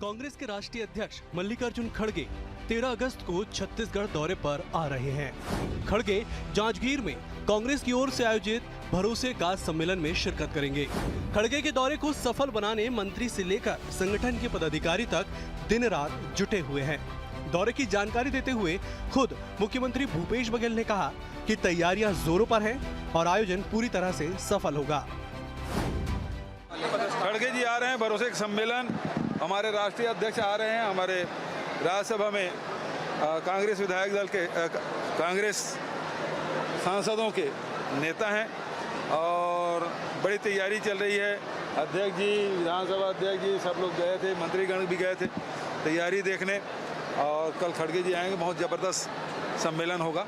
कांग्रेस के राष्ट्रीय अध्यक्ष मल्लिकार्जुन खड़गे 13 अगस्त को छत्तीसगढ़ दौरे पर आ रहे हैं। खड़गे जांजगीर में कांग्रेस की ओर से आयोजित भरोसे का सम्मेलन में शिरकत करेंगे। खड़गे के दौरे को सफल बनाने मंत्री से लेकर संगठन के पदाधिकारी तक दिन रात जुटे हुए हैं। दौरे की जानकारी देते हुए खुद मुख्यमंत्री भूपेश बघेल ने कहा कि तैयारियां जोरों पर हैं और आयोजन पूरी तरह से सफल होगा। खड़गे जी आ रहे हैं, भरोसे का सम्मेलन, हमारे राष्ट्रीय अध्यक्ष आ रहे हैं, हमारे राज्यसभा में कांग्रेस विधायक दल के कांग्रेस सांसदों के नेता हैं और बड़ी तैयारी चल रही है। अध्यक्ष जी, विधानसभा अध्यक्ष जी सब लोग गए थे, मंत्रीगण भी गए थे तैयारी देखने, और कल खड़गे जी आएंगे, बहुत जबरदस्त सम्मेलन होगा।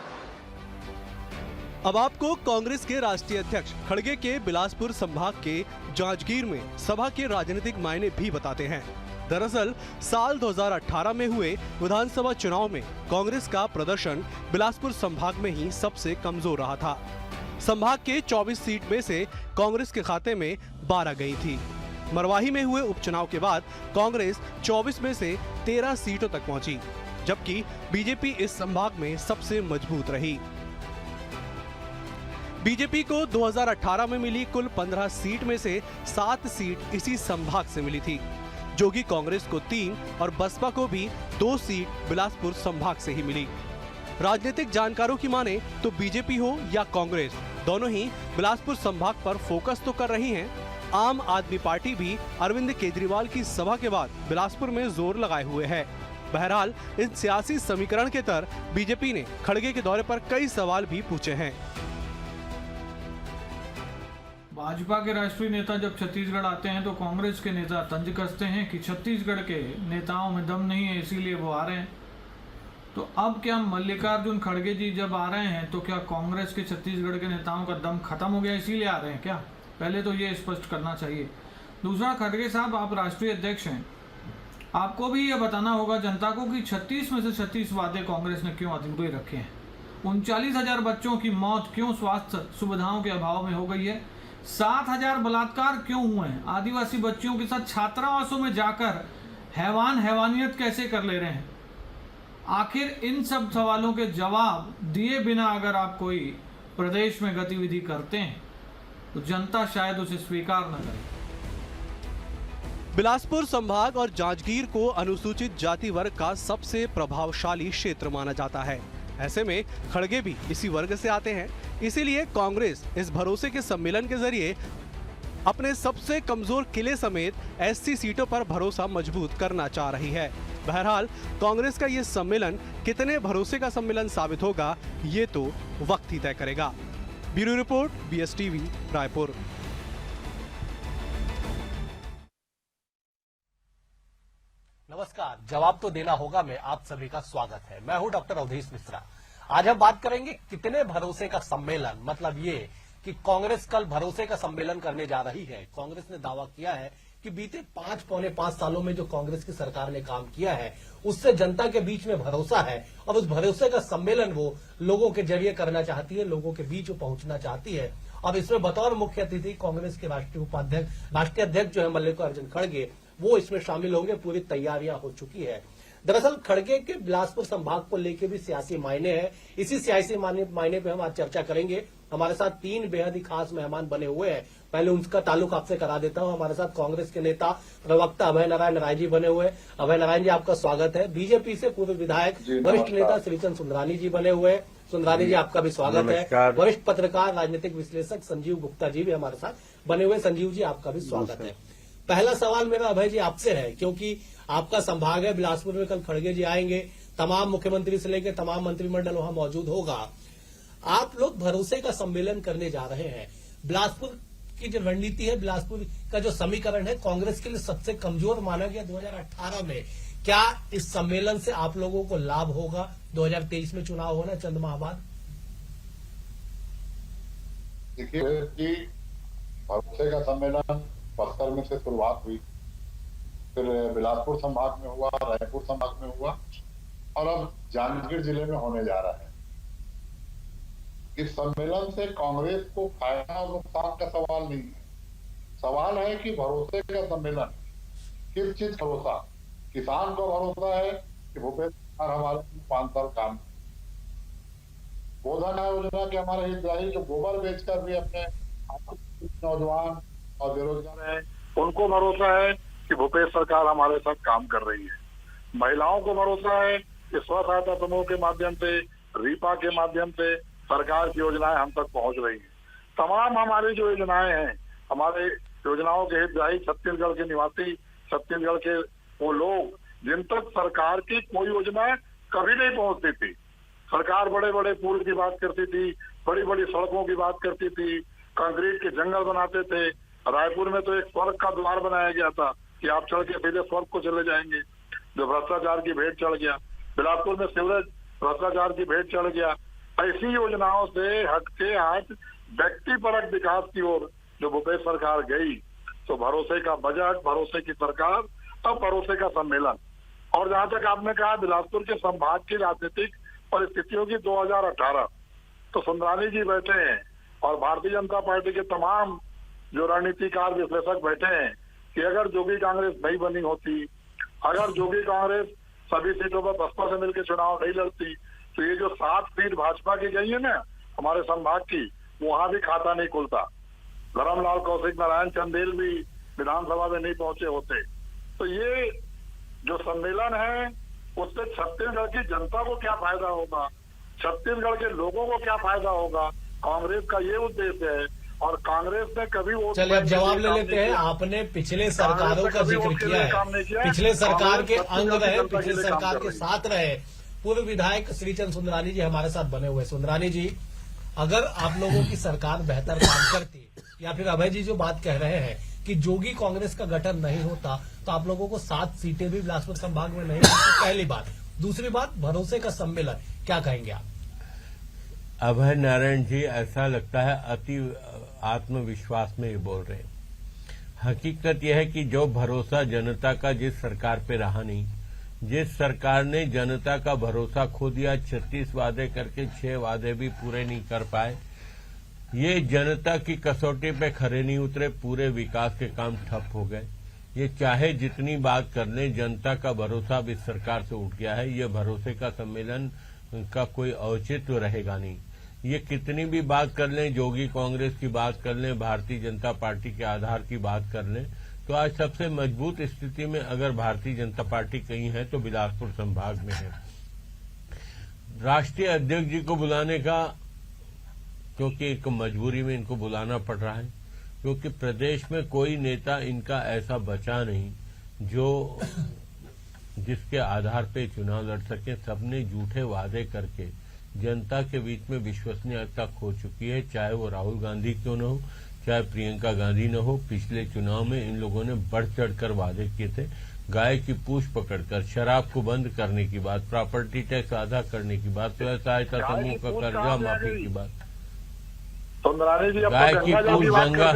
अब आपको कांग्रेस के राष्ट्रीय अध्यक्ष खड़गे के बिलासपुर संभाग के जांजगीर में सभा के राजनीतिक मायने भी बताते हैं। दरअसल साल 2018 में हुए विधानसभा चुनाव में कांग्रेस का प्रदर्शन बिलासपुर संभाग में ही सबसे कमजोर रहा था। संभाग के 24 सीट में से कांग्रेस के खाते में 12 गई थी। मरवाही में हुए उपचुनाव के बाद कांग्रेस 24 में से 13 सीटों तक पहुंची, जबकि बीजेपी इस संभाग में सबसे मजबूत रही। बीजेपी को 2018 में मिली कुल 15 सीट में से 7 सीट इसी संभाग से मिली थी, जो कि कांग्रेस को 3 और बसपा को भी 2 सीट बिलासपुर संभाग से ही मिली। राजनीतिक जानकारों की माने तो बीजेपी हो या कांग्रेस, दोनों ही बिलासपुर संभाग पर फोकस तो कर रही हैं। आम आदमी पार्टी भी अरविंद केजरीवाल की सभा के बाद बिलासपुर में जोर लगाए हुए है। बहरहाल इन सियासी समीकरण के तहत बीजेपी ने खड़गे के दौरे पर कई सवाल भी पूछे हैं। भाजपा के राष्ट्रीय नेता जब छत्तीसगढ़ आते हैं तो कांग्रेस के नेता तंज कसते हैं कि छत्तीसगढ़ के नेताओं में दम नहीं है, इसीलिए वो आ रहे हैं। तो अब क्या मल्लिकार्जुन खड़गे जी जब आ रहे हैं तो क्या कांग्रेस के छत्तीसगढ़ के नेताओं का दम खत्म हो गया, इसीलिए आ रहे हैं क्या? पहले तो ये स्पष्ट करना चाहिए। दूसरा, खड़गे साहब आप राष्ट्रीय अध्यक्ष हैं, आपको भी ये बताना होगा जनता को कि 36 में से 36 वादे कांग्रेस ने क्यों अधूरे रखे हैं। 39,000 बच्चों की मौत क्यों स्वास्थ्य सुविधाओं के अभाव में हो गई है। 7,000 बलात्कार क्यों हुए हैं। आदिवासी बच्चियों के साथ छात्रावासों में जाकर हैवानियत कैसे कर ले रहे हैं। आखिर इन सब सवालों के जवाब दिए बिना अगर आप कोई प्रदेश में गतिविधि करते हैं तो जनता शायद उसे स्वीकार न करे। बिलासपुर संभाग और जांजगीर को अनुसूचित जाति वर्ग का सबसे प्रभावशाली क्षेत्र माना जाता है। ऐसे में खड़गे भी इसी वर्ग से आते हैं, इसीलिए कांग्रेस इस भरोसे के सम्मेलन के जरिए अपने सबसे कमजोर किले समेत एससी सीटों पर भरोसा मजबूत करना चाह रही है। बहरहाल कांग्रेस का ये सम्मेलन कितने भरोसे का सम्मेलन साबित होगा, ये तो वक्त ही तय करेगा। Bureau report, BSTV, Raipur. नमस्कार, जवाब तो देना होगा में आप सभी का स्वागत है। मैं हूं डॉक्टर अवधेश मिश्रा। आज हम बात करेंगे कितने भरोसे का सम्मेलन, मतलब ये कि कांग्रेस कल भरोसे का सम्मेलन करने जा रही है। कांग्रेस ने दावा किया है कि बीते 5-5.5 सालों में जो कांग्रेस की सरकार ने काम किया है उससे जनता के बीच में भरोसा है और उस भरोसे का सम्मेलन वो लोगों के जरिए करना चाहती है, लोगों के बीच वो पहुंचना चाहती है। और इसमें बतौर मुख्य अतिथि कांग्रेस के राष्ट्रीय अध्यक्ष जो है मल्लिकार्जुन खड़गे, वो इसमें शामिल होंगे। पूरी तैयारियां हो चुकी है। दरअसल खड़गे के बिलासपुर संभाग को लेकर भी सियासी मायने हैं। इसी सियासी मायने पे हम आज चर्चा करेंगे। हमारे साथ 3 बेहद ही खास मेहमान बने हुए हैं। पहले उनका ताल्लुक आपसे करा देता हूं। हमारे साथ कांग्रेस के नेता प्रवक्ता अभय नारायण राय जी बने हुए। अभय नारायण जी, आपका स्वागत है। बीजेपी से पूर्व विधायक वरिष्ठ नेता श्रीचंद सुंदरानी जी बने हुए। सुंदरानी जी, आपका भी स्वागत है। वरिष्ठ पत्रकार राजनीतिक विश्लेषक संजीव गुप्ता जी भी हमारे साथ बने हुए। संजीव जी, आपका भी स्वागत है। पहला सवाल मेरा अभय जी आपसे है, क्योंकि आपका संभाग है बिलासपुर में, कल खड़गे जी आएंगे, तमाम मुख्यमंत्री से लेकर तमाम मंत्रिमंडल वहां मौजूद होगा। आप लोग भरोसे का सम्मेलन करने जा रहे हैं। बिलासपुर की जो रणनीति है, बिलासपुर का जो समीकरण है, कांग्रेस के लिए सबसे कमजोर माना गया 2018 में। क्या इस सम्मेलन से आप लोगों को लाभ होगा? 2023 में चुनाव होना चंद माह बाद। देखिए, भरोसे का सम्मेलन बस्तर में से शुरुआत हुई, फिर बिलासपुर संभाग में हुआ, रायपुर संभाग में हुआ और अब जांजगीर जिले में होने जा रहा है। इस सम्मेलन से कांग्रेस को फायदा और नुकसान का सवाल नहीं है। सवाल है कि भरोसे का सम्मेलन, किस चीज भरोसा, किसान को भरोसा है कि भूपेश सरकार हमारे 5 साल काम, गोधन योजना के हमारे हितग्राही जो गोबर बेचकर भी अपने नौजवान और बेरोजगार हैं, उनको भरोसा है कि भूपेश सरकार हमारे साथ काम कर रही है। महिलाओं को भरोसा है कि स्व सहायता समूह के माध्यम से, रीपा के माध्यम से सरकार की योजनाएं हम तक पहुंच रही है। तमाम हमारी जो योजनाएं हैं, हमारे योजनाओं के हितग्राही छत्तीसगढ़ के निवासी, छत्तीसगढ़ के वो लोग जिन तक सरकार की कोई योजना कभी नहीं पहुंचती थी। सरकार बड़े बड़े पुल की बात करती थी, बड़ी बड़ी सड़कों की बात करती थी, कंक्रीट के जंगल बनाते थे। रायपुर में तो एक स्वर्ग का द्वार बनाया गया था कि आप चढ़ के सीधे स्वर्ग को चले जाएंगे, जो भ्रष्टाचार की भेंट चढ़ गया। बिलासपुर में सिवरेज भ्रष्टाचार की भेंट चढ़ गया। ऐसी योजनाओं से हटके आज व्यक्तिपरक विकास की ओर जो भूपेश सरकार गई, तो भरोसे का बजट, भरोसे की सरकार, अब भरोसे का सम्मेलन। और जहां तक आपने कहा बिलासपुर के संभाग की राजनीतिक परिस्थितियों की 2018, तो सुंदरानी जी बैठे हैं और भारतीय जनता पार्टी के तमाम जो रणनीतिकार विश्लेषक बैठे हैं कि अगर जोगी कांग्रेस नहीं बनी होती, अगर जोगी कांग्रेस सभी सीटों पर बसपा से मिलकर चुनाव नहीं लड़ती, तो ये जो 7 सीट भाजपा की गई है ना हमारे संभाग की, वहां भी खाता नहीं खुलता। धर्मलाल कौशिक, नारायण चंदेल भी विधानसभा में नहीं पहुंचे होते। तो ये जो सम्मेलन है उससे छत्तीसगढ़ की जनता को क्या फायदा होगा, छत्तीसगढ़ के लोगों को क्या फायदा होगा, कांग्रेस का ये उद्देश्य है। और कांग्रेस ने कभी वो, चलिए अब जवाब ले लेते हैं। आपने पिछले सरकारों का जिक्र किया है, पिछले सरकार के अंग रहे, पिछले सरकार के साथ रहे पूर्व विधायक श्रीचंद सुंदरानी जी हमारे साथ बने हुए। सुंदरानी जी, अगर आप लोगों की सरकार बेहतर काम करती, या फिर अभय जी जो बात कह रहे हैं कि जोगी कांग्रेस का गठन नहीं होता, तो आप लोगों को 7 सीटें भी बिलासपुर संभाग में नहीं मिलती, पहली बात। दूसरी बात, भरोसे का सम्मेलन, क्या कहेंगे आप? अभय नारायण जी ऐसा लगता है अति आत्मविश्वास में ये बोल रहे हैं। हकीकत यह है कि जो भरोसा जनता का जिस सरकार पे रहा नहीं, जिस सरकार ने जनता का भरोसा खो दिया, 36 वादे करके 6 वादे भी पूरे नहीं कर पाए, ये जनता की कसौटी पे खरे नहीं उतरे, पूरे विकास के काम ठप हो गए। ये चाहे जितनी बात कर लें, जनता का भरोसा अब इस सरकार से उठ गया है। ये भरोसे का सम्मेलन का कोई औचित्य रहेगा नहीं। ये कितनी भी बात कर लें, जोगी कांग्रेस की बात कर लें, भारतीय जनता पार्टी के आधार की बात कर लें, तो आज सबसे मजबूत स्थिति में अगर भारतीय जनता पार्टी कहीं है तो बिलासपुर संभाग में है। राष्ट्रीय अध्यक्ष जी को बुलाने का, क्योंकि एक मजबूरी में इनको बुलाना पड़ रहा है, क्योंकि प्रदेश में कोई नेता इनका ऐसा बचा नहीं जो जिसके आधार पे चुनाव लड़ सके। सबने झूठे वादे करके जनता के बीच में विश्वसनीयता खो चुकी है, चाहे वो राहुल गांधी क्यों न हो, चाहे प्रियंका गांधी न हो। पिछले चुनाव में इन लोगों ने बढ़ चढ़कर वादे किए थे। गाय की पूंछ पकड़कर शराब को बंद करने की बात, प्रॉपर्टी टैक्स आधा करने की बात, स्वयं सहायता समूह का कर्जा माफी की बात। सुंदरानी जी गाय की पूंछ गंगा,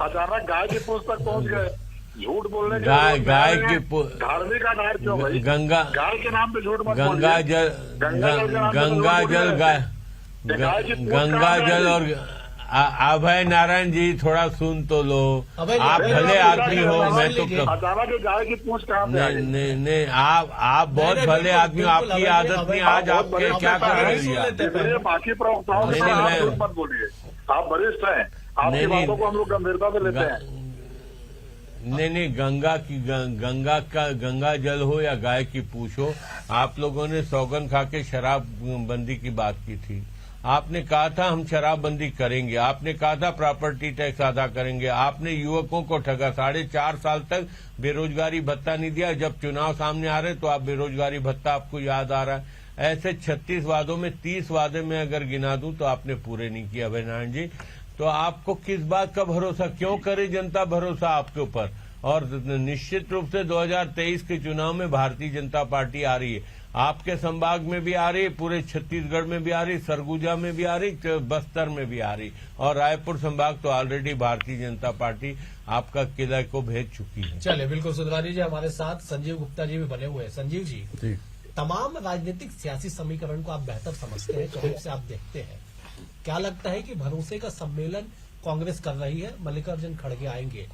अचानक गाय की पूंछ तक पहुंच गए। झूठ बोलने के गाय की धार्मिक आधार क्यों भाई? गंगा, गाय के नाम पे झूठ मत बोलिए। गंगा जल, गंगा जल और अभय नारायण जी थोड़ा सुन तो लो। आप भले आदमी हो, मैं तो अचानक गाय की पूंछ कहाँ पे? नहीं, आप बहुत भले आदमी हो, आपकी आदत नहीं। आज आप क्या कर रहे हैं? बाकी प्रवक्ताओं से झूठ मत बोलिए, आप वरिष्ठ हैं, आपकी बातों को हम लोग गंभीरता से लेते हैं। नहीं, गंगा जल हो या गाय की पूंछ हो, आप लोगों ने सौगंध खा के शराब बंदी की बात की थी। आपने कहा था हम शराबबंदी करेंगे, आपने कहा था प्रॉपर्टी टैक्स अदा करेंगे, आपने युवकों को ठगा। 4.5 साल तक बेरोजगारी भत्ता नहीं दिया। जब चुनाव सामने आ रहे तो आप बेरोजगारी भत्ता आपको याद आ रहा है। ऐसे 36 वादों में 30 वादे में अगर गिना दूं तो आपने पूरे नहीं किए अभय नारायण जी। तो आपको किस बात का भरोसा, क्यों करे जनता भरोसा आपके ऊपर? और निश्चित रूप से 2023 के चुनाव में भारतीय जनता पार्टी आ रही है। आपके संभाग में भी आ रही है, पूरे छत्तीसगढ़ में भी आ रही, सरगुजा में भी आ रही, बस्तर में भी आ रही, और रायपुर संभाग तो ऑलरेडी भारतीय जनता पार्टी आपका किला को भेज चुकी है। चलिए, बिल्कुल सुंदरानी जी हमारे साथ संजीव गुप्ता जी भी बने हुए हैं। संजीव जी, तमाम राजनीतिक सियासी समीकरण को आप बेहतर समझते हैं, करीब से आप देखते हैं, क्या लगता है कि भरोसे का सम्मेलन कांग्रेस कर रही है? मल्लिकार्जुन खड़गे आएंगे।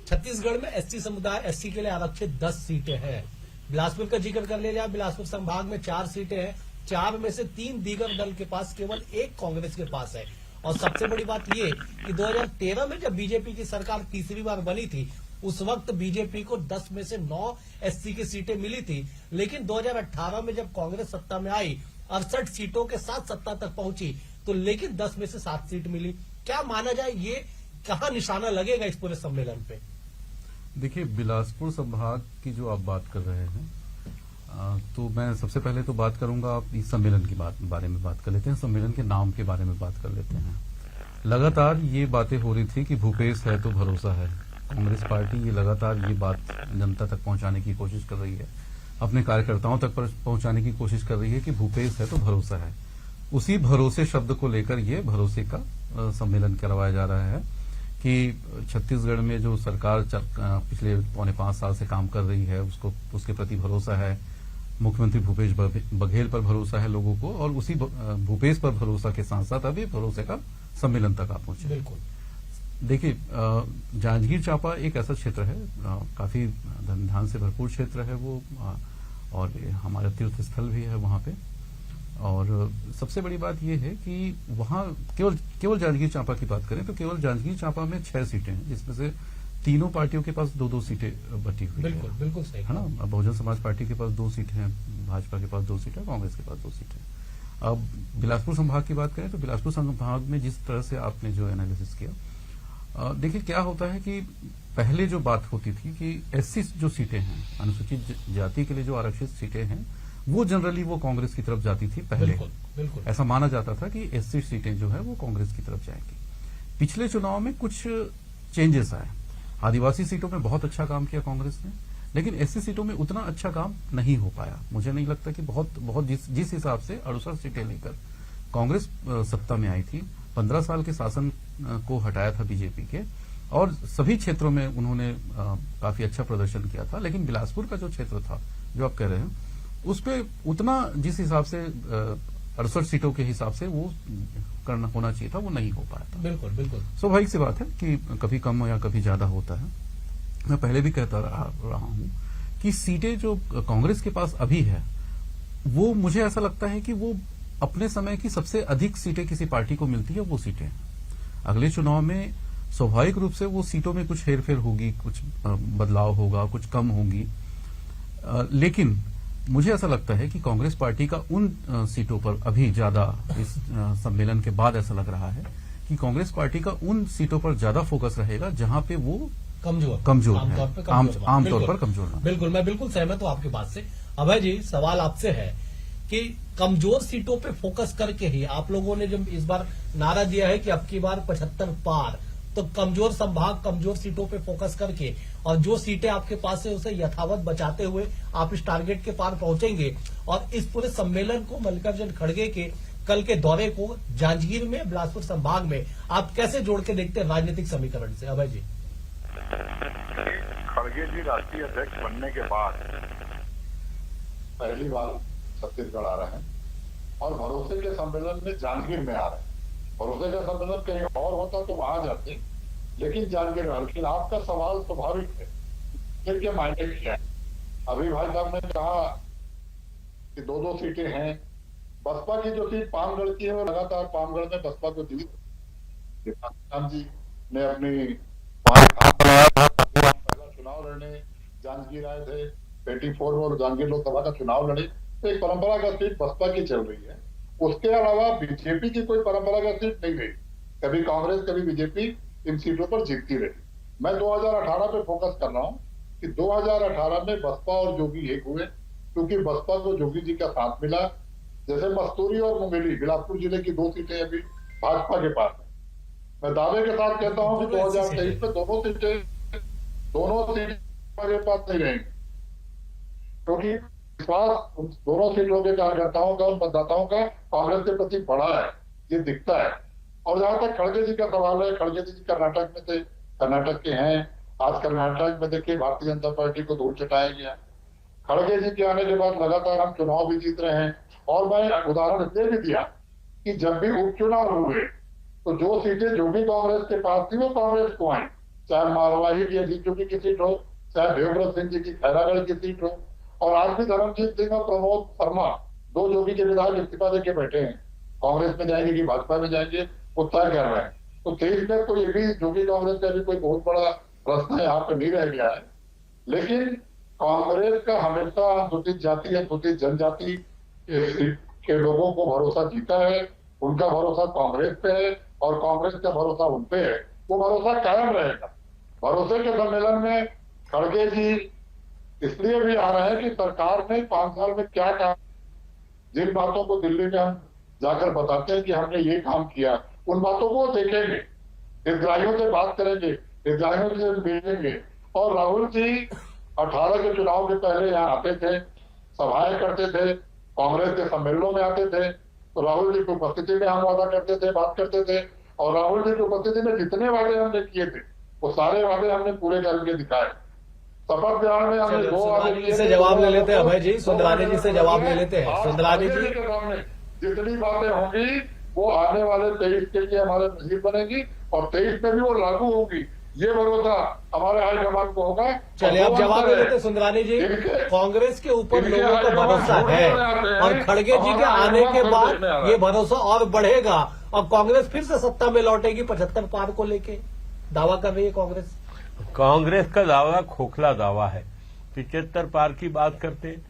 छत्तीसगढ़ में एसटी समुदाय, एससी के लिए आरक्षित 10 सीटें हैं। बिलासपुर का जिक्र कर ले जाए, बिलासपुर संभाग में 4 सीटें हैं, 4 में से 3 दीगर दल के पास, केवल 1 कांग्रेस के पास है। और सबसे बड़ी बात ये कि 2013 में जब बीजेपी की सरकार तीसरी बार बनी थी, उस वक्त बीजेपी को 10 में से 9 एससी की सीटें मिली थी। लेकिन 2018 में जब कांग्रेस सत्ता में आई, 68 सीटों के साथ सत्ता तक पहुंची, तो लेकिन 10 में से 7 सीट मिली। क्या माना जाए, ये कहां निशाना लगेगा इस पूरे सम्मेलन पे? देखिए, बिलासपुर संभाग की जो आप बात कर रहे हैं, तो मैं सबसे पहले तो बात करूंगा, आप इस सम्मेलन की बारे में बात कर लेते हैं, सम्मेलन के नाम के बारे में बात कर लेते हैं। लगातार ये बातें हो रही थी कि भूपेश है तो भरोसा है। कांग्रेस पार्टी ये लगातार ये बात जनता तक पहुंचाने की कोशिश कर रही है, अपने कार्यकर्ताओं तक पहुंचाने की कोशिश कर रही है कि भूपेश है तो भरोसा है। उसी भरोसे शब्द को लेकर ये भरोसे का सम्मेलन करवाया जा रहा है कि छत्तीसगढ़ में जो सरकार पिछले 4.5 साल से काम कर रही है, उसके प्रति भरोसा है। मुख्यमंत्री भूपेश बघेल पर भरोसा है लोगों को, और उसी भूपेश पर भरोसा के साथ साथ अभी भरोसे का सम्मेलन तक आप पहुंचे। बिल्कुल। देखिए, जांजगीर चांपा एक ऐसा क्षेत्र है, काफी धन से भरपूर क्षेत्र है वो, और हमारा तीर्थ स्थल भी है वहां पे। और सबसे बड़ी बात यह है कि वहां केवल जांजगीर चांपा की बात करें तो केवल जांजगीर चांपा में 6 सीटें हैं, जिसमें से तीनों पार्टियों के पास 2-2 सीटें बटी हुई बिल्कुल, बिल्कुल सही है ना। बहुजन समाज पार्टी के पास 2 सीटें हैं, भाजपा के पास 2 सीटें, कांग्रेस के पास 2 सीटें। अब बिलासपुर संभाग की बात करें तो बिलासपुर संभाग में जिस तरह से आपने जो एनालिसिस किया, देखिए क्या होता है कि पहले जो बात होती थी कि एससी जो सीटें हैं, अनुसूचित जाति के लिए जो आरक्षित सीटें हैं, वो जनरली वो कांग्रेस की तरफ जाती थी पहले। बिल्कुल, बिल्कुल। ऐसा माना जाता था कि एससी सीटें जो है वो कांग्रेस की तरफ जाएंगी। पिछले चुनाव में कुछ चेंजेस आए। आदिवासी सीटों में बहुत अच्छा काम किया कांग्रेस ने, लेकिन एससी सीटों में उतना अच्छा काम नहीं हो पाया। मुझे नहीं लगता कि बहुत जिस हिसाब से 68 सीटें लेकर कांग्रेस सत्ता में आई थी, 15 साल के शासन को हटाया था बीजेपी के, और सभी क्षेत्रों में उन्होंने काफी अच्छा प्रदर्शन किया था। लेकिन बिलासपुर का जो क्षेत्र था, जो आप कह रहे हैं, उस पे उतना जिस हिसाब से 68 सीटों के हिसाब से वो करना होना चाहिए था, वो नहीं हो पाया था। बिल्कुल, बिल्कुल स्वाभाविक सी बात है कि कभी कम या कभी ज्यादा होता है। मैं पहले भी कहता रहा हूं कि सीटें जो कांग्रेस के पास अभी है, वो मुझे ऐसा लगता है कि वो अपने समय की सबसे अधिक सीटें किसी पार्टी को मिलती है, वो सीटें। अगले चुनाव में स्वाभाविक रूप से वो सीटों में कुछ हेरफेर होगी, कुछ बदलाव होगा, कुछ कम होगी, लेकिन मुझे ऐसा लगता है कि कांग्रेस पार्टी का उन सीटों पर अभी ज्यादा, इस सम्मेलन के बाद ऐसा लग रहा है कि कांग्रेस पार्टी का उन सीटों पर ज्यादा फोकस रहेगा जहां पे वो कमजोर है, आमतौर पर कमजोर है। बिल्कुल, मैं बिल्कुल सहमत हूं आपकी बात से। अभय जी, सवाल आपसे है कि कमजोर सीटों पे फोकस करके ही आप लोगों ने जब इस बार नारा दिया है कि अब की बार 75 पार, तो कमजोर संभाग, कमजोर सीटों पे फोकस करके, और जो सीटें आपके पास है उसे यथावत बचाते हुए आप इस टारगेट के पार पहुंचेंगे। और इस पूरे सम्मेलन को, मल्लिकार्जुन खड़गे के कल के दौरे को जांजगीर में, बिलासपुर संभाग में आप कैसे जोड़ के देखते हैं राजनीतिक समीकरण से? अभय जी। खड़गे जी राष्ट्रीय अध्यक्ष बनने के बाद पहली बार छत्तीसगढ़ आ रहे हैं, और भरोसे के सम्मेलन में जांजगीर में आ रहे हैं। भरोसे का सम्मेलन कहीं और होता तो वहां जाते, लेकिन जांजगीर में। लेकिन आपका सवाल स्वाभाविक है, इनके मायने क्या है? अभी भाई साहब ने कहा कि 2-2 सीटें हैं। बसपा की जो सीट पामगढ़ की है, वो लगातार पामगढ़ में बसपा को जीत। पाकिस्तान जी ने अपनी पहला चुनाव लड़ने जांजगीर आए थे, 84 में, और जांजगीर लोकसभा का चुनाव लड़े। तो एक परंपरागत सीट बसपा की चल रही है। उसके अलावा बीजेपी की कोई परंपरागत सीट नहीं रही। कभी कांग्रेस, कभी बीजेपी इन सीटों पर जीतती रही। मैं 2018 पे फोकस कर रहा हूं कि 2018 में बसपा और जोगी एक हुए, क्योंकि बसपा को जोगी जी का साथ मिला। जैसे मस्तूरी और मुंगेली, बिलासपुर जिले की 2 सीटें अभी भाजपा के पास है। मैं दावे के साथ कहता हूं कि 2023 में दोनों सीटें हमारे पास नहीं रहेंगी, क्योंकि विश्वास उन दोनों सीटों के कार्यकर्ताओं का, उन मतदाताओं का कांग्रेस के प्रति बड़ा है, ये दिखता है। और जहां तक खड़गे जी का सवाल है, खड़गे जी कर्नाटक में थे, कर्नाटक के हैं। आज कर्नाटक में देखिए भारतीय जनता पार्टी को धूल चटाया गया। खड़गे जी के आने के बाद लगातार हम चुनाव भी जीत रहे हैं। और मैं उदाहरण दे भी दिया कि जब भी उपचुनाव हुए तो जो सीटें जो भी कांग्रेस के पास थी, वो कांग्रेस को आई। चाहे मारवाही की एसजीपीसी की सीट हो, चाहे देवव्रत सिंह जी की खैरागढ़ की सीट हो, और आज भी धर्मजीत सिंह और प्रमोद शर्मा, दो जोगी के विधायक इस्तीफा देके बैठे हैं, कांग्रेस में जाएंगे कि भाजपा में जाएंगे वो तय कर रहे हैं। तो देश में कोई भी जोगी कांग्रेस का भी कोई बहुत बड़ा प्रश्न यहाँ पे नहीं रह गया है। लेकिन कांग्रेस का हमेशा अनुसूचित जाति, अनुसूचित जनजाति के लोगों को भरोसा जीता है, उनका भरोसा कांग्रेस पे है और कांग्रेस का भरोसा उन पे है, वो भरोसा कायम रहेगा। भरोसे के सम्मेलन में खड़गे जी इसलिए भी आ रहे हैं कि सरकार ने 5 साल में क्या काम, जिन बातों को दिल्ली में हम जाकर बताते हैं कि हमने ये काम किया, उन बातों को देखेंगे, हितग्राहियों से बात करेंगे, हितग्राहियों से मिलेंगे। और राहुल जी 18 के चुनाव के पहले यहाँ आते थे, सभाएं करते थे, कांग्रेस के सम्मेलनों में आते थे, तो राहुल जी की उपस्थिति में हम वादा करते थे, बात करते थे। और राहुल जी की उपस्थिति में जितने वादे हमने किए थे वो सारे वादे हमने पूरे करके दिखाए। शपथ ग्रहण में हमने 2 वादे किए से जवाब ले लेते हैं अभय जी, सुंदरानी जी से जवाब ले लेते हैं। सुंदरानी जी के सामने जितनी बातें होंगी वो आने वाले 23 के लिए हमारे नसीब बनेगी और 23 में भी वो लागू होगी, ये भरोसा हमारे हाईकमान को होगा। चलिए आप जवाब दे देते सुंदरानी जी। कांग्रेस के ऊपर लोगों को भरोसा है और खड़गे जी के आने के बाद ये भरोसा और बढ़ेगा और कांग्रेस फिर से सत्ता में लौटेगी 75 पार को लेके दावा कर रही है कांग्रेस। कांग्रेस का दावा खोखला दावा है। 75 पार की बात करते हैं,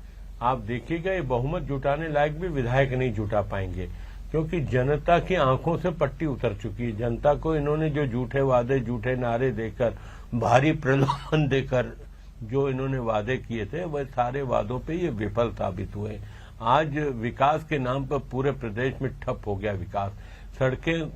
आप देखिएगा ये बहुमत जुटाने लायक भी विधायक नहीं जुटा पाएंगे, क्योंकि जनता की आंखों से पट्टी उतर चुकी है। जनता को इन्होंने जो झूठे वादे, झूठे नारे देकर, भारी प्रलोभन देकर जो इन्होंने वादे किए थे, वह सारे वादों पे ये विफल साबित हुए। आज विकास के नाम पर पूरे प्रदेश में ठप हो गया विकास। सड़कें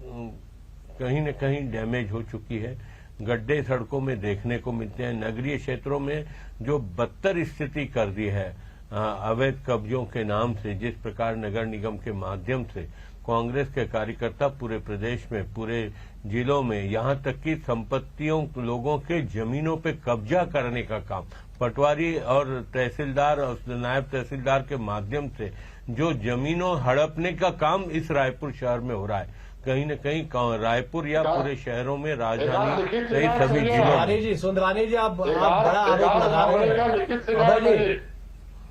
कहीं न कहीं डैमेज हो चुकी है, गड्ढे सड़कों में देखने को मिलते हैं। नगरीय क्षेत्रों में जो बदतर स्थिति कर दी है अवैध कब्जों के नाम से, जिस प्रकार नगर निगम के माध्यम से कांग्रेस के कार्यकर्ता पूरे प्रदेश में, पूरे जिलों में, यहां तक कि संपत्तियों, लोगों के जमीनों पे कब्जा करने का काम पटवारी और तहसीलदार और नायब तहसीलदार के माध्यम से जो जमीनों हड़पने का काम इस रायपुर शहर में हो रहा है। कहीं न कहीं रायपुर या पूरे शहरों में, राजधानी सहित सभी जिलों में। सुंदरानी जी आप बड़ा आरोप लगा रहे हैं।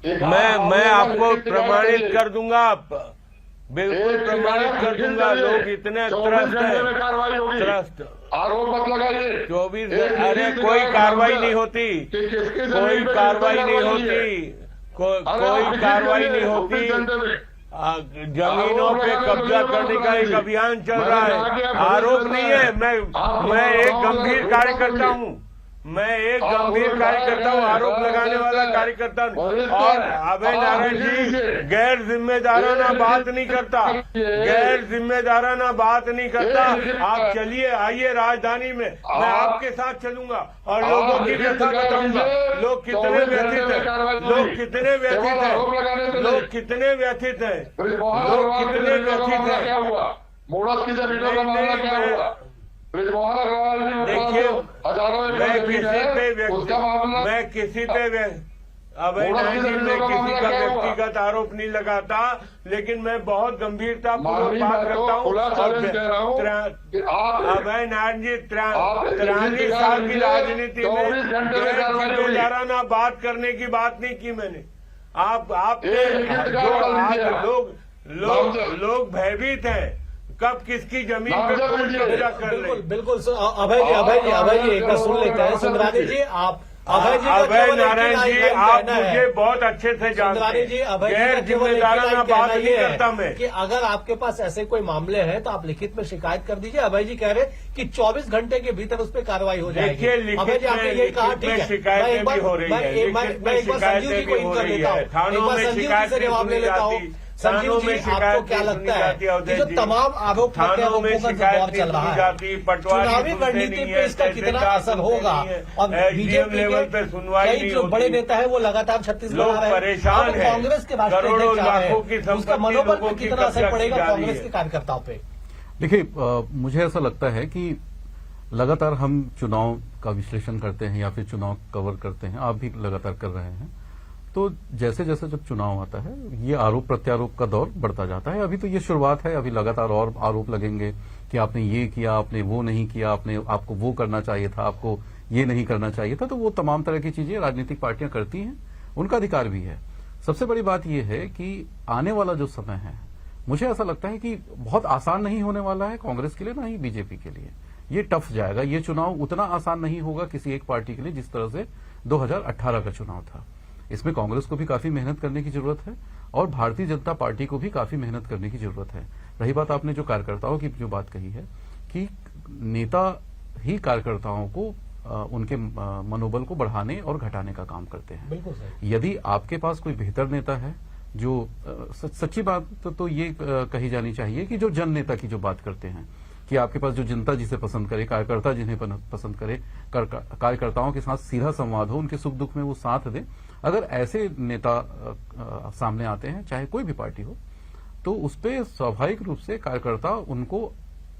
मैं आपको प्रमाणित कर दूंगा, बिल्कुल प्रमाणित कर दूंगा। लोग इतने त्रस्त आरोप मत लगाइए। 24 अरे कोई कार्रवाई नहीं होती, कोई कार्रवाई नहीं होती, कोई कार्रवाई नहीं होती। जमीनों पे कब्जा करने का एक अभियान चल रहा है, आरोप नहीं है। मैं एक गंभीर कार्यकर्ता हूँ, मैं एक गंभीर कार्यकर्ता हूँ, आरोप लगाने वाला कार्यकर्ता। और अभय नारायण जी गैर जिम्मेदाराना बात नहीं करता, गैर जिम्मेदाराना बात नहीं करता। आप चलिए, आइए राजधानी में, मैं आपके साथ चलूंगा और लोगों की व्यथा बताऊंगा। लोग कितने व्यथित हैं, लोग कितने व्यथित हैं, लोग कितने व्यथित हैं, लोग कितने व्यथित हैं। मोड़क की जमीनों का मामला क्या हुआ? देखिए, मैं किसी पे अभय नारायण जी में किसी का व्यक्तिगत आरोप नहीं लगाता, लेकिन मैं बहुत गंभीरता पूर्वक बात करता हूँ। अभय नारायण जी 43 साल की राजनीति में जिम्मेदाराना बात करने की बात नहीं की मैंने। लोग भयभीत हैं, कब किसकी जमीन पर कब्जा कर ले। बिल्कुल अभय जी एक बार सुन लेते हैं। सुंदरानी जी आप अभय नारायण जी आप मुझे बहुत अच्छे से जानते हैं, गैर जिम्मेदाराना बात नहीं करता मैं। कि अगर आपके पास ऐसे कोई मामले हैं तो आप लिखित में शिकायत कर दीजिए। अभय जी कह रहे कि 24 घंटे के भीतर उस पर कार्रवाई हो जाएगी। देखिए, लिखित में शिकायतें भी हो रही है, मैं एक बार संजीव जी को इन कर देता हूँ, थानों में शिकायत जवाब ले लेता हूँ। संजीव जी आपको क्या लगता है कि जो तमाम आरोप प्रत्यारोपों का दौर चल रहा है, चुनावी रणनीति पे इसका कितना असर होगा? और बीजेपी के कई जो बड़े नेता है वो लगातार छत्तीसगढ़ आ रहे हैं, कांग्रेस के राष्ट्रीय अध्यक्ष आ रहे हैं, उसका मनोबल पर कितना असर पड़ेगा कांग्रेस के कार्यकर्ताओं पे? देखिए, मुझे ऐसा लगता है कि लगातार हम चुनाव का विश्लेषण करते हैं या फिर चुनाव कवर करते हैं, आप भी लगातार कर रहे हैं। तो जैसे जैसे जब चुनाव आता है ये आरोप प्रत्यारोप का दौर बढ़ता जाता है। अभी तो ये शुरुआत है, अभी लगातार और आरोप लगेंगे कि आपने ये किया, आपने वो नहीं किया, आपको वो करना चाहिए था, आपको ये नहीं करना चाहिए था। तो वो तमाम तरह की चीजें राजनीतिक पार्टियां करती हैं उनका अधिकार भी है। सबसे बड़ी बात यह है कि आने वाला जो समय है, मुझे ऐसा लगता है कि बहुत आसान नहीं होने वाला है कांग्रेस के लिए, ना ही बीजेपी के लिए। ये टफ जाएगा, ये चुनाव उतना आसान नहीं होगा किसी एक पार्टी के लिए जिस तरह से 2018 का चुनाव था। इसमें कांग्रेस को भी काफी मेहनत करने की जरूरत है और भारतीय जनता पार्टी को भी काफी मेहनत करने की जरूरत है। रही बात आपने जो कार्यकर्ताओं की जो बात कही है कि नेता ही कार्यकर्ताओं को उनके मनोबल को बढ़ाने और घटाने का काम करते हैं। बिल्कुल सही। यदि आपके पास कोई बेहतर नेता है जो सच्ची बात तो ये कही जानी चाहिए कि जो जन नेता की जो बात करते हैं कि आपके पास जो जनता जिसे पसंद करे, कार्यकर्ता जिन्हें पसंद करे, कार्यकर्ताओं के साथ सीधा संवाद हो, उनके सुख दुख में वो साथ दे, अगर ऐसे नेता सामने आते हैं चाहे कोई भी पार्टी हो, तो उस पर स्वाभाविक रूप से कार्यकर्ता उनको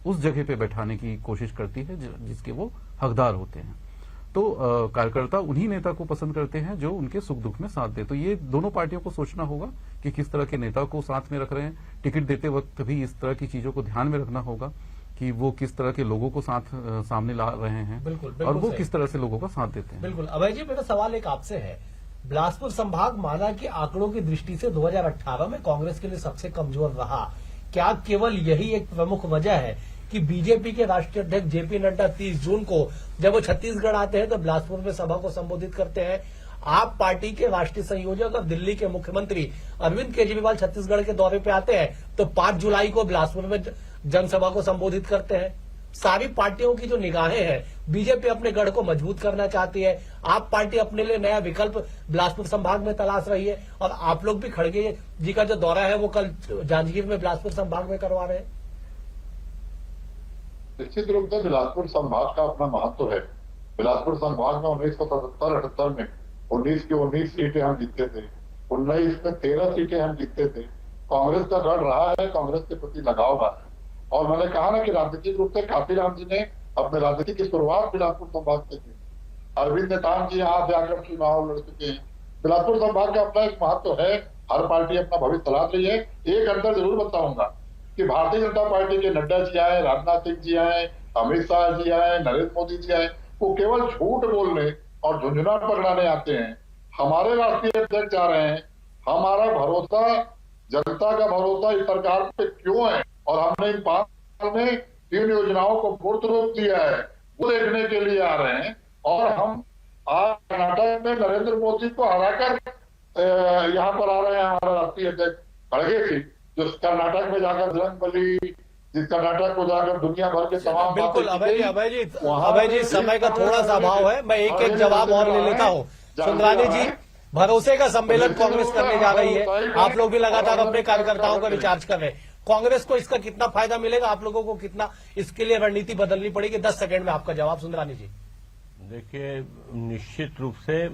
उस जगह पे बैठाने की कोशिश करती है जिसके वो हकदार होते हैं। तो कार्यकर्ता उन्हीं नेता को पसंद करते हैं जो उनके सुख दुख में साथ दे। तो ये दोनों पार्टियों को सोचना होगा कि किस तरह के नेता को साथ में रख रहे हैं। टिकट देते वक्त भी इस तरह की चीजों को ध्यान में रखना होगा कि वो किस तरह के लोगों को सामने ला रहे हैं। बिल्कुल और वो सही। किस तरह से लोगों का साथ देते हैं। बिल्कुल। अभय जी, मेरा सवाल एक आपसे है, बिलासपुर संभाग माना कि आंकड़ों की दृष्टि से 2018 में कांग्रेस के लिए सबसे कमजोर रहा। क्या केवल यही एक प्रमुख वजह है कि बीजेपी के राष्ट्रीय अध्यक्ष जेपी नड्डा 30 जून को जब वो छत्तीसगढ़ आते हैं तो बिलासपुर में सभा को संबोधित करते हैं। आप पार्टी के राष्ट्रीय संयोजक और दिल्ली के मुख्यमंत्री अरविंद केजरीवाल छत्तीसगढ़ के दौरे पे आते हैं तो 5 जुलाई को बिलासपुर में जनसभा को संबोधित करते हैं। सारी पार्टियों की जो निगाहें हैं, बीजेपी अपने गढ़ को मजबूत करना चाहती है, आप पार्टी अपने लिए नया विकल्प बिलासपुर संभाग में तलाश रही है, और आप लोग भी खड़गे जी का जो दौरा है वो कल जांजगीर में बिलासपुर संभाग में करवा रहे हैं। निश्चित रूप से बिलासपुर संभाग का अपना महत्व है। बिलासपुर संभाग में 1977-78 में 19 की 19 सीटें हम जीतते थे, 19 में 13 सीटें हम जीतते थे। कांग्रेस का गढ़ रहा है, कांग्रेस के प्रति लगाव रहा है। और मैंने कहा ना कि राजनीतिक रूप से कांशीराम जी ने अपने राजनीति की शुरुआत बिलासपुर संभाग से की। अरविंद नेताम जी यहाँ से आकर चुनाव लड़ चुके हैं। बिलासपुर संभाग का अपना एक महत्व है, हर पार्टी अपना भविष्य तलाश रही है। एक अंतर जरूर बताऊंगा कि भारतीय जनता पार्टी के नड्डा जी आए, राजनाथ सिंह जी आए, अमित शाह जी आए, नरेंद्र मोदी जी आए, वो केवल झूठ बोलने और झुंझुना पकड़ाने आते हैं। हमारे राष्ट्रीय अध्यक्ष आ रहे हैं, हमारा भरोसा, जनता का भरोसा इस सरकार पे क्यों है और हमने इन 5 साल में 3 योजनाओं को पूर्ण रूप दिया है, वो देखने के लिए आ रहे हैं। और हम आज कर्नाटक में नरेंद्र मोदी को हराकर यहाँ पर आ रहे हैं। हमारा राष्ट्रीय अध्यक्ष खड़गे जी, जो कर्नाटक में जाकर बजरंगबली, जिस कर्नाटक को जाकर दुनिया भर के तमाम बिल्कुल। अभय जी समय का थोड़ा सा अभाव है, मैं एक जवाब और ले लेता हूँ। सुंदरानी जी, भरोसे का सम्मेलन कांग्रेस करने जा रही है, आप लोग भी लगातार अपने कार्यकर्ताओं का रिचार्ज कर रहे हैं। कांग्रेस को इसका कितना फायदा मिलेगा, आप लोगों को कितना इसके लिए रणनीति बदलनी पड़ेगी? 10 सेकंड में आपका जवाब सुंदरानी जी। देखिए, निश्चित रूप से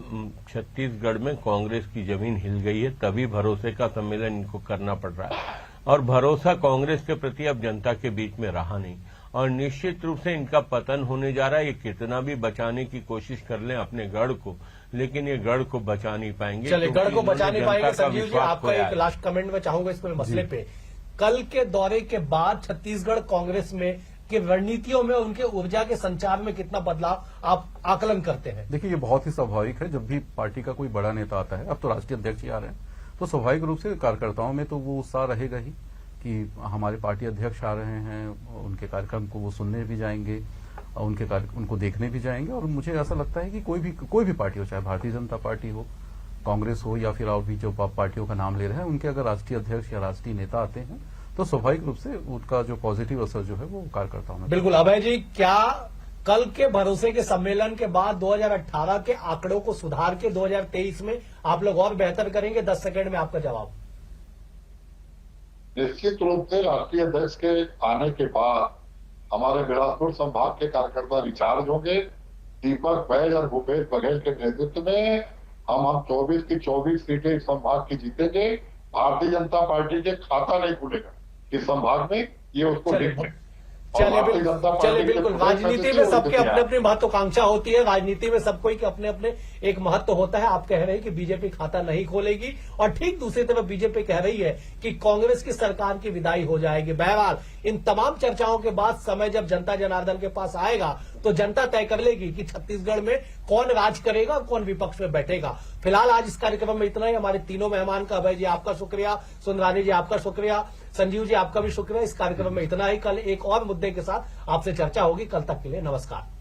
छत्तीसगढ़ में कांग्रेस की जमीन हिल गई है, तभी भरोसे का सम्मेलन इनको करना पड़ रहा है। और भरोसा कांग्रेस के प्रति अब जनता के बीच में रहा नहीं, और निश्चित रूप से इनका पतन होने जा रहा है। ये कितना भी बचाने की कोशिश कर लें अपने गढ़ को, लेकिन ये गढ़ को बचा नहीं पाएंगे। चलिए, गढ़ को बचा नहीं पाएंगे। संजीव जी, आपका एक लास्ट कमेंट में चाहूंगा इस मसले पे। कल के दौरे के बाद छत्तीसगढ़ कांग्रेस में कि रणनीतियों में, उनके ऊर्जा के संचार में कितना बदलाव आप आकलन करते हैं? देखिए, ये बहुत ही स्वाभाविक है। जब भी पार्टी का कोई बड़ा नेता आता है, अब तो राष्ट्रीय अध्यक्ष ही आ रहे हैं, तो स्वाभाविक रूप से कार्यकर्ताओं में तो वो उत्साह रहेगा ही कि हमारे पार्टी अध्यक्ष आ रहे हैं, उनके कार्यक्रम को वो सुनने भी जाएंगे, उनको देखने भी जाएंगे। और मुझे ऐसा लगता है कि कोई भी पार्टी हो, चाहे भारतीय जनता पार्टी हो, कांग्रेस हो, या फिर और भी जो पार्टियों का नाम ले रहे हैं, उनके अगर राष्ट्रीय अध्यक्ष या राष्ट्रीय नेता आते हैं तो स्वाभाविक रूप से उनका जो पॉजिटिव असर जो है वो कार्यकर्ताओं में। बिल्कुल। अभय जी, क्या कल के भरोसे के सम्मेलन के बाद 2018 के आंकड़ों को सुधार के 2023 में आप लोग और बेहतर करेंगे? 10 सेकंड में आपका जवाब। निश्चित रूप से राष्ट्रीय अध्यक्ष के आने के बाद हमारे बिलासपुर संभाग के कार्यकर्ता रिचार्ज होंगे। दीपक बैज और भूपेश बघेल के नेतृत्व में हम 24 की 24 सीटें इस संभाग की जीतेंगे। भारतीय जनता पार्टी के खाता नहीं खुलेगा इस संभाग में, ये उसको चलिए बिल्कुल। राजनीति में सबके अपने अपनी महत्वाकांक्षा होती है, राजनीति में सबको के अपने अपने एक महत्व होता है। आप कह रहे हैं कि बीजेपी खाता नहीं खोलेगी, और ठीक दूसरी तरफ बीजेपी कह रही है कि कांग्रेस की सरकार की विदाई हो जाएगी। बहरहाल इन तमाम चर्चाओं के बाद समय जब जनता जनार्दन के पास आएगा तो जनता तय कर लेगी कि छत्तीसगढ़ में कौन राज करेगा और कौन विपक्ष में बैठेगा। फिलहाल आज इस कार्यक्रम में इतना ही। हमारे तीनों मेहमान का, अभय जी आपका शुक्रिया, सुंदरानी जी आपका शुक्रिया, संजीव जी आपका भी शुक्रिया। इस कार्यक्रम में इतना ही। कल एक और मुद्दे के साथ आपसे चर्चा होगी। कल तक के लिए नमस्कार।